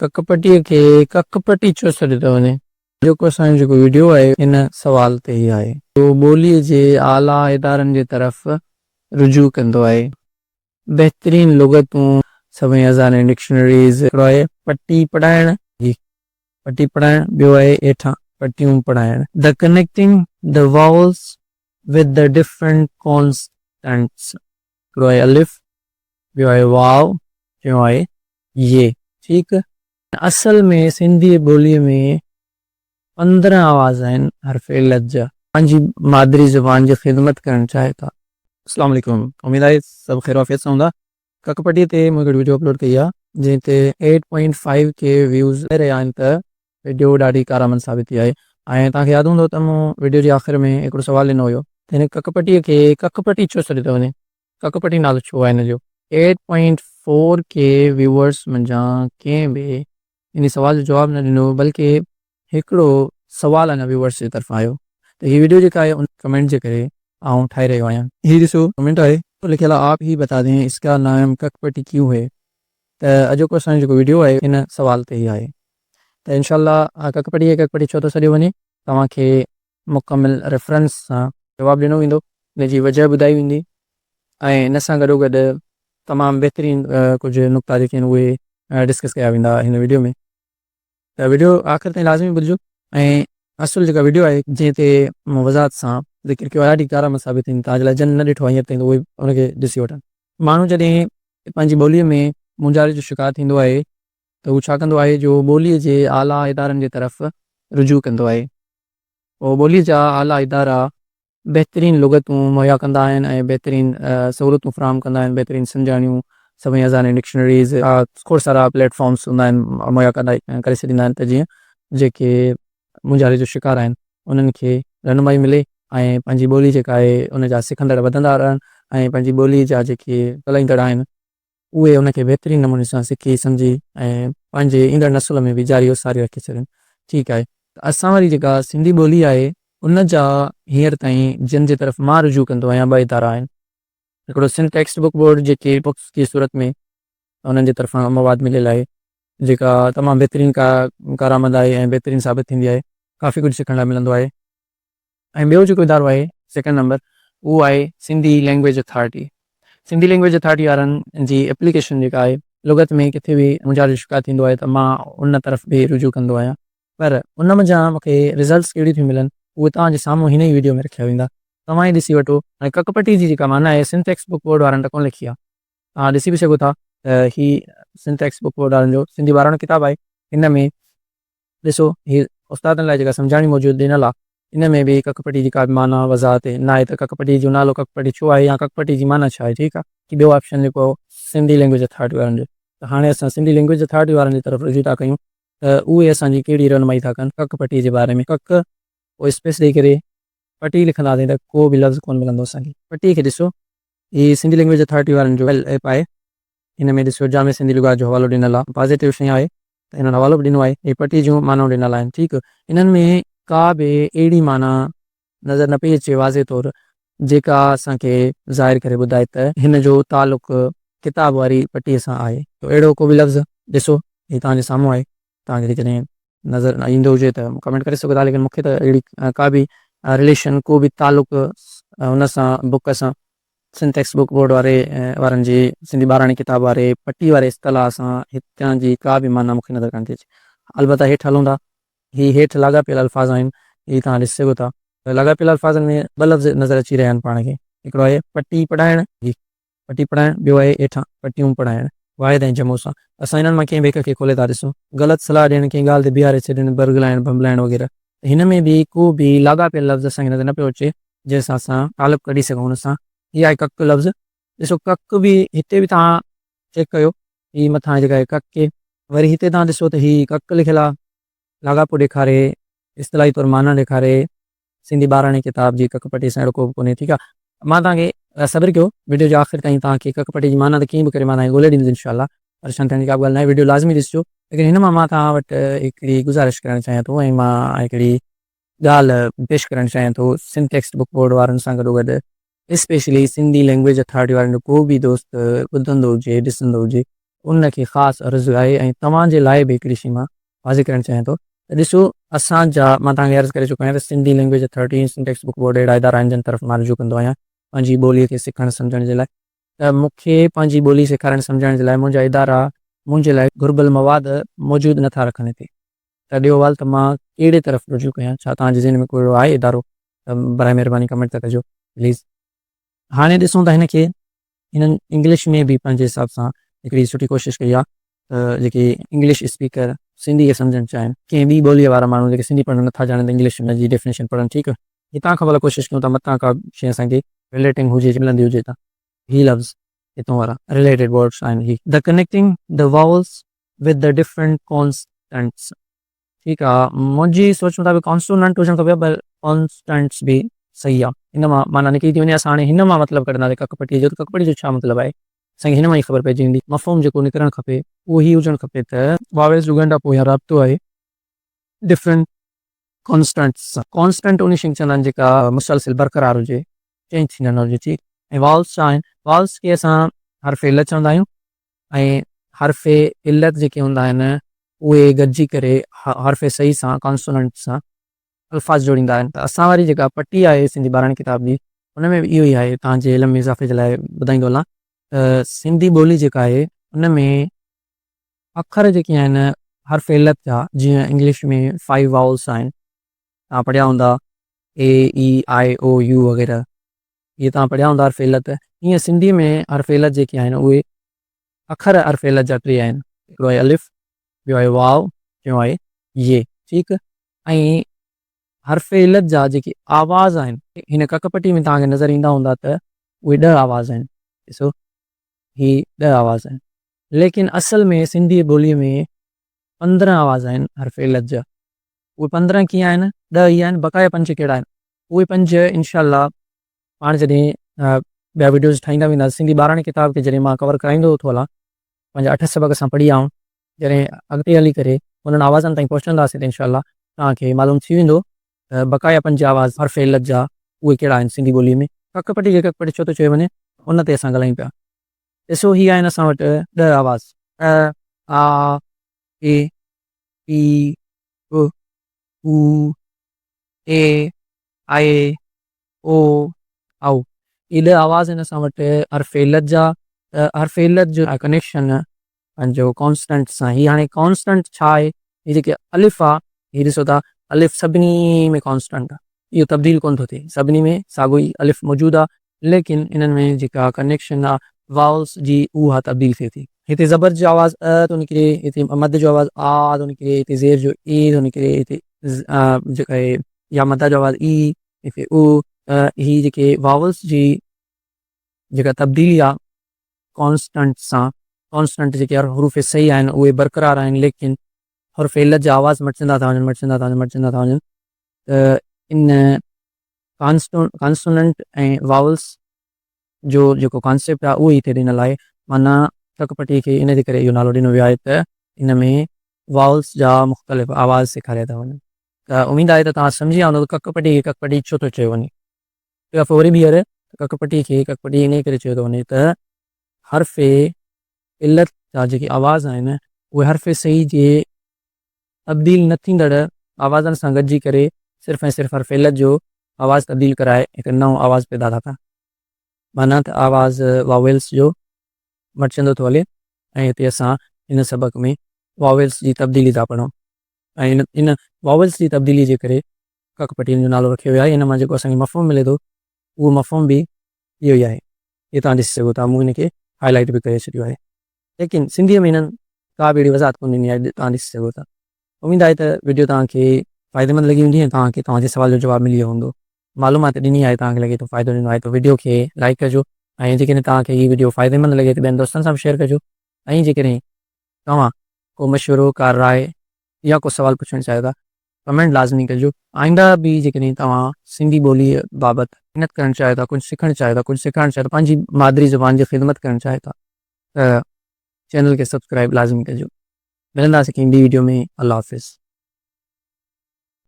ककपटीअ खे ककपटी छो सॾियो थो वञे? जेको असांजो जेको वीडियो आहे इन सवाल ते ई आहे। ॿोलीअ जे आला इदारनि जे तरफ़ रुजू कंदो आहे। बहितरीन लुगतूं, सभई अज़ाने डिक्शनरीज़, हिकिड़ो आहे पटी पढ़ाइण, पटी पढ़ाइण, ॿियो आहे हेठां पटियूं पढ़ाइण। The connecting the vowels with the different constants, हिकिड़ो आहे अलिफ, ॿियो आहे वाव, टियों आहे ये। ठीकु, असल में सिंधी ॿोलीअ में 15 आवाज़ आहिनि हर्फ़ इल्लत जा। पंहिंजी मादरी ज़ुबान जी ख़िदमत करणु चाहे था। अस्सलाम वालेकुम, उम्मीद आहे सभु ख़ैर वाफ़ियत सां हूंदा। ककपटीअ ते मूं हिकिड़ी वीडियो अपलोड कई आहे जंहिं ते 8.5 के व्यूज़ रहिया आहिनि त वीडियो ॾाढी कारमंद साबित थी आहे। ऐं तव्हांखे यादि हूंदो त मूं वीडियो जे आख़िर में हिकिड़ो सुवालु ॾिनो हुयो त हिन ककपटीअ खे ककपटी छो सॾियो थो वञे? ककपटी नालो छो आहे हिन जो? 8.4 के व्यूअर्स मंझां कंहिं बि इन सवाल जो जवाबु न ॾिनो, बल्कि हिकिड़ो सवाल अञा व्यूअर्स जी तरफ़ां आयो। त हीअ वीडियो जेका आहे उन कमेंट जे करे आउं ठाहे रहियो आहियां। हीअ ॾिसो कमेंट आहे, लिखियल आहे, आप ही बता दें इसका नाम ककपटी क्यों है। त अॼोको असांजो जेको वीडियो आहे इन सवाल ते ई आहे। त इंशाअल्लाह ककपटी छो थो सॾियो वञे तव्हांखे मुकमिल रेफरेंस सां जवाबु ॾिनो वेंदो, इन जी वजह ॿुधाई वेंदी ऐं इन सां गॾोगॾु तमामु बहितरीन कुझु नुक़्ता जेके आहिनि उहे डिस्कस कया वेंदा हिन वीडियो में। त वीडियो आख़िर ताईं लाज़मी ॿुधिजो। ऐं असुलु जेका वीडियो आहे जंहिं ते मूं वज़ाहत सां ज़िक्र कयो आहे ॾाढी कारमंद साबित थींदी। तव्हांजे लाइ जन न ॾिठो आहे हींअर ताईं त उहे उनखे ॾिसी वठनि। माण्हू जॾहिं पंहिंजी ॿोलीअ में मुंझारे जो शिकार थींदो आहे त हू छा कंदो आहे, जो ॿोलीअ जे आला इदारनि जे तरफ़ रुजू कंदो आहे। पोइ ॿोलीअ जा आला इदारा बहितरीन लुगतूं मुहैया कंदा आहिनि ऐं बहितरीन सहूलियतूं फ़राहम कंदा आहिनि, बहितरीन सम्झाणियूं, सभई अज़ाने डिक्शनरीज़, खोड़ सारा प्लेटफॉर्म्स हूंदा आहिनि मुहैया करे छॾींदा आहिनि त जीअं जेके मुंझारे जो शिकार आहिनि उन्हनि खे रहनुमाई मिले ऐं पंहिंजी ॿोली जेका आहे उन जा सिखंदड़ वधंदा रहनि ऐं पंहिंजी ॿोली जा जेके ॻाल्हाईंदड़ आहिनि उहे उनखे बहितरीन नमूने सां सिखी सम्झी ऐं पंहिंजे ईंदड़ नसुल में बि जारी वसारी रखी सघनि। ठीकु आहे, त असां वरी जेका सिंधी ॿोली आहे उन जा हींअर ताईं जिन जे तरफ़ मां रुजू कंदो आहियां ॿ इदारा आहिनि। हिकिड़ो सिंध टेक्स्ट बुक बोर्ड जेके बुक्स जी सूरत में उन्हनि जे तरफ़ां मवाद मिलियल आहे, जेका तमामु बहितरीन कारमंद आहे ऐं बहितरीन साबित थींदी आहे, काफ़ी कुझु सिखण लाइ मिलंदो आहे। ऐं ॿियो जेको इदारो आहे सेकेंड नंबर, उहो आहे Sindhi language authority. Sindhi language authority वारनि जी एप्लीकेशन जेका आहे, लुगत में किथे बि मुंझारे जो शिकार थींदो आहे त मां उन तरफ़ बि रुजू कंदो आहियां। पर उन मंझां मूंखे रिज़ल्ट्स कहिड़ी थियूं मिलनि उहे तव्हांजे साम्हूं हिन ई वीडियो में रखिया वेंदा, तव्हां ई ॾिसी वठो। ऐं ककपटी जी जेका माना आहे सिंध टेक्स्ट बुक बोर्ड वारनि त कोन लिखी आहे, तव्हां ॾिसी बि सघो था त हीअ सिंध टेक्स्ट बुक बोर्ड वारनि जो सिंधी 12 किताबु आहे। हिन में ॾिसो हीअ उस्तादनि लाइ जेका सम्झाणी मौजूदु ॾिनल आहे, इन में बि ककपटी जी का बि माना वज़ाहत न आहे त ककपटी जो नालो ककपटी छो आहे या ककपटी जी माना छा आहे। ठीकु आहे, कि ॿियो ऑप्शन जेको सिंधी लैंग्वेज अथॉरिटी वारनि जो। त हाणे असां सिंधी लैंग्वेज अथॉरिटी वारनि जी तरफ़ रुजू था कयूं त उहे असांजी कहिड़ी रहनुमाई था कनि ककपटी जे बारे में। कक पोइ स्पेस ॾेई करे पटी लिखंदासीं त को बि लफ़्ज़ कोन मिलंदो असांखे। पटीअ खे ॾिसो, हीअ सिंधी लैंग्वेज अथॉरिटी वारनि जो ऐप आहे। हिन में ॾिसो जामे सिंधी लुगात जो हवालो ॾिनल आहे, पॉज़िटिव शइ आहे त हिननि हवालो बि ॾिनो आहे। हीअ पटी जूं मानाऊं ॾिनल आहिनि। ठीकु, इन्हनि में का बि अहिड़ी माना नज़र न पई अचे वाज़े तौरु जेका असांखे ज़ाहिर करे ॿुधाए त हिन जो तालुक़ु किताब वारी पटीअ सां आहे। त अहिड़ो को बि लफ़्ज़ ॾिसो, हीअ तव्हांजे साम्हूं आहे, तव्हांखे जेकॾहिं नज़र न ईंदो हुजे त कमेंट करे सघो था, लेकिन मूंखे त अहिड़ी का बि रिलेशन, को बि तालुक़ु हुन सां बुक सां सिंध टेक्स्ट बुक बोर्ड वारनि जी सिंधी 12 किताब वारे पटी वारे इस्तलाह सां हितां जी का बि माना मूंखे नज़र कान थी अचे। अलबत्ता हेठि हलूं था, हीअ हेठि लाॻापियल अल्फाज़ आहिनि, हीअ तव्हां ॾिसी सघो था। लाॻापियल अल्फाज़नि में ॿ लफ़्ज़ नज़र अची रहिया आहिनि पाण खे, हिकिड़ो आहे पटी पढ़ाइण, पटी पढ़ाइण, ॿियो आहे हेठां पटियूं पढ़ाइण, वाहिद ऐं जमो सां। असां हिननि मां कंहिं बि हिक खे खोले था ॾिसूं, ग़लति सलाह ॾियणु, कंहिं ॻाल्हि ते बीहारे छॾणु, बरगलाइण, बंबलाइण वग़ैरह। हिन में बि को बि लाॻापियल लफ़्ज़ असांखे नज़र न पियो अचे जंहिंसां असां तालुक़ु कढी सघूं हुन सां। हीअ आहे कक लफ़्ज़। ॾिसो कक बि हिते बि तव्हां चेक कयो, हीअ मथां जेका आहे कक के, वरी हिते तव्हां ॾिसो त हीअ कक लिखियल आहे, लाॻापो ॾेखारे, इस्तलाही तौरु माना ॾेखारे, सिंधी 12 किताब जी ककपटी सां अहिड़ो को बि कोन्हे। ठीकु आहे, मां तव्हांखे सब्र कयो, वीडियो जे आख़िर ताईं तव्हांखे ककपटी जी माना त कीअं बि करे मां तव्हांखे ॻोल्हे ॾींदुसि इंशाअल्लाह, परेशान थियण जी का बि ॻाल्हि न आहे, वीडियो लाज़मी ॾिसिजो। लेकिन हिन मां तव्हां वटि हिकिड़ी गुज़ारिश करणु चाहियां थो ऐं मां हिकिड़ी ॻाल्हि पेश करणु चाहियां थो सिंध टेक्स्ट बुक बोर्ड वारनि सां गॾोगॾु, स्पेशली सिंधी लैंग्वेज अथॉरिटी वारनि जो को बि दोस्त ॿुधंदो हुजे, ॾिसंदो हुजे, उनखे ख़ासि अर्ज़ु आहे ऐं तव्हांजे लाइ बि हिकिड़ी शइ मां वाज़े करणु चाहियां थो त ॾिसो असांजा मां तव्हांखे अर्ज़ु करे चुको आहियां त Sindhi language 13 text book board अहिड़ा इदारा आहिनि जिन तरफ़ मां रुजू कंदो आहियां पंहिंजी ॿोलीअ खे सिखणु सम्झण जे लाइ त मूंखे पंहिंजी ॿोली सेखारणु सम्झण जे लाइ मुंहिंजा इदारा मुंहिंजे लाइ घुर्बल मवाद मौजूदु नथा रखनि हिते त ॾियो वाल त मां कहिड़े तरफ़ रुजू कयां छा तव्हांजे ज़हन में कोई अहिड़ो आहे इदारो त बराए महिरबानी कमेंट था कजो प्लीज़। हाणे ॾिसूं था हिनखे हिननि इंग्लिश में बि पंहिंजे हिसाब सां हिकिड़ी सुठी कोशिशि कई आहे त जेके इंग्लिश स्पीकर सिंधी खे सम्झणु चाहिनि कंहिं ॿी ॿोलीअ वारा माण्हू जेके सिंधी पढ़णु नथा ॼाणनि त इंग्लिश में जी डेफिनेशन पढ़नि ठीकु आहे हितां खां भला कोशिशि कयूं था मथां का शइ असांखे रिलेटिंग हुजे मिलंदी हुजे त ही लव्स हितां वारा रिलेटेड वर्ड्स आहिनि ही the connecting the vowels with the different constants ठीकु आहे मुंहिंजी सोच मुताबिक़ कॉन्सोनेंट हुजणु खपे पर कॉन्स्टेंट्स बि सही आहे हिन मां माना निकिरी थी वञे असां हाणे हिन मां मतिलबु कढंदासीं ककपटीअ जो त ककपटी जो छा मतिलबु आहे असांखे हिन मां ई ख़बर पइजी वेंदी मफ़हूम जेको निकिरणु खपे उहो ही हुजणु खपे त वावेल्स जुगनि खां पोइ या राब्तो आहे डिफरेंट कॉन्स्टेंट्स सां कॉन्स्टेंट उन शइ चवंदा आहिनि जेका मुसलसिल बरक़रार हुजे चेंज थींदड़ न हुजे ठीकु ऐं वाल्स छा आहिनि वाल्स खे असां हर्फ़े इलत चवंदा आहियूं ऐं हर्फ़े इलत जेके हूंदा आहिनि उहे गॾिजी करे हर्फ़े सही सां कॉन्सोनेंट सां अल्फाज़ जोड़ींदा आहिनि त असां वारी जेका पटी आहे सिंधी ॿारनि किताब जी हुन में बि इहो ई आहे तव्हांजे इल्म में इज़ाफ़े जे लाइ ॿुधाईंदो हलां त सिंधी ॿोली जेका आहे उन में अखर जेके आहिनि हर्फ़े इलत जा जीअं इंग्लिश में 5 वाउल्स आहिनि तव्हां पढ़िया हूंदा AEIOU वग़ैरह इहे तव्हां पढ़िया हूंदा हर्फ़े इलत हीअं सिंधी में हर्फ़े इलत जेके आहिनि उहे अखर हर्फ़े इलत जा 3 आहिनि हिकिड़ो आहे अलिफ़ ॿियो आहे वाव टियों आहे ये ठीकु ऐं हर्फ़े इलत जा जेके आवाज़ आहिनि हिन ककपटी में तव्हांखे नज़र ईंदा हूंदा त उहे 10 आवाज़ आहिनि ॾिसो ही 10 आवाज़ आहिनि लेकिन असल में सिंधी ॿोलीअ में 15 आवाज़ आहिनि हर्फ़े इलत जा उहे 15 कीअं आहिनि 10 ई आहिनि बक़ाया 5 कहिड़ा आहिनि उहे 5 इनशाला पाण जॾहिं ॿिया वीडियोज़ ठाहींदा वेंदासीं सिंधी ॿारनि किताब खे जॾहिं मां कवर कराईंदो थो हलां पंहिंजा 8 सबक़ असां पढ़ी आऊं जॾहिं अॻिते हली करे उन्हनि आवाज़नि ताईं पहुचंदासीं त इनशाला तव्हांखे मालूम थी वेंदो त बक़ाया 5 आवाज़ हर्फ़े इलत जा उहे कहिड़ा आहिनि सिंधी ॿोलीअ में ककपटी खे ककपटी छो थो चयो वञे उन ते असां ॻाल्हायूं पिया ॾिसो ही आहिनि असां वटि 10 आवाज़ अ आ ए ई उ ऊ ए आई ओ औ इहे 10 आवाज़ आहिनि असां वटि हर्फ़े इलत जा हर्फ़े इलत जो कनेक्शन पंहिंजो कॉन्स्टेंट सां ही हाणे कॉन्स्टेंट छा आहे ही जेके अलिफ़ आहे ही ॾिसो था अलिफ़ सभिनी में कॉन्स्टेंट आहे इहो तब्दील कोन थो थिए सभिनी में साॻियो ई अलिफ़ मौजूदु आहे लेकिन इन्हनि में जेका कनेक्शन आहे वाउल्स जी उहा तब्दील थिए थी हिते ज़बर जो आवाज़ थो निकिरे हिते मद जो आवाज़ आ थो निकिरे हिते ज़ेर जो ए थो निकिरे हिते जेका आहे या मद जो आवाज़ ई हिते उ ही जेके वाउल्स जी जेका तब्दीली आहे कॉन्स्टेंट सां कॉन्स्टेंट जेके हरूफ़ सही आहिनि उहे बरक़रार आहिनि लेकिन हर्फ़े इलत जा आवाज़ मटिजंदा था वञनि मटिजंदा था वञनि त इन कॉन्सोनेंट ऐं वाउल्स जो जेको कॉन्सेप्ट आहे उहो ई हिते ॾिनल आहे माना ककपटी खे इन जे करे इहो नालो ॾिनो वियो आहे त इन में वाउल्स जा मुख़्तलिफ़ आवाज़ सेखारिया था वञनि त उमेदु आहे त तव्हां सम्झी विया हूंदव ककपटी खे ककपटी छो थो चयो वञे हिकु दफ़ो वरी ॿीहर ककपटी खे ककपटी इन करे चयो थो वञे त हर्फ़े इलत जा जेके आवाज़ आहिनि उहे हर्फ़े सही जे तब्दील न थींदड़ आवाज़नि सां गॾिजी करे सिर्फ़ु ऐं सिर्फ़ु हर्फ़े इलत जो आवाज़ तब्दील कराए हिकु नओं आवाज़ पैदा था कनि माना त आवाज़ वावेल्स जो मटिजंदो थो हले ऐं हिते असां इन सबक़ में वावेल्स जी तब्दीली था पढ़ूं ऐं इन वावेल्स जी तब्दीली जे करे ककपटी जो नालो रखियो वियो आहे इन मां जेको असांखे मफ़हूम मिले थो उहो मफ़हूम बि इहो ई आहे इहे तव्हां ॾिसी सघो था मूं हिन खे हाईलाइट बि करे छॾियो आहे लेकिन सिंधीअ में हिननि का बि अहिड़ी वज़ाहत कोन ॾिनी आहे तव्हां ॾिसी सघो था उमेदु आहे त वीडियो तव्हांखे फ़ाइदेमंद लॻी हूंदी ऐं तव्हांजे सवाल जो जवाबु मिली वियो हूंदो मालूमात ॾिनी आहे तव्हांखे लॻे थो फ़ाइदो ॾिनो आहे त वीडियो खे लाइक कजो ऐं जेकॾहिं तव्हांखे हीअ वीडियो फ़ाइदेमंद लॻे त ॿियनि दोस्तनि सां बि शेयर कजो ऐं जेकॾहिं तव्हां को मशवरो का राय या को सवाल पुछणु चाहियो था कमेंट लाज़मी कजो आईंदा बि जेकॾहिं तव्हां सिंधी ॿोलीअ बाबति महिनत करणु चाहियो था कुझु सिखणु चाहियो था कुझु सेखारणु चाहियो था पंहिंजी मादरी ज़ुबान जी ख़िदमत करणु चाहियो था त चैनल खे सब्सक्राइब लाज़मी कजो मिलंदासीं कंहिं ॿी वीडियो में अल्लाह हाफ़िज़।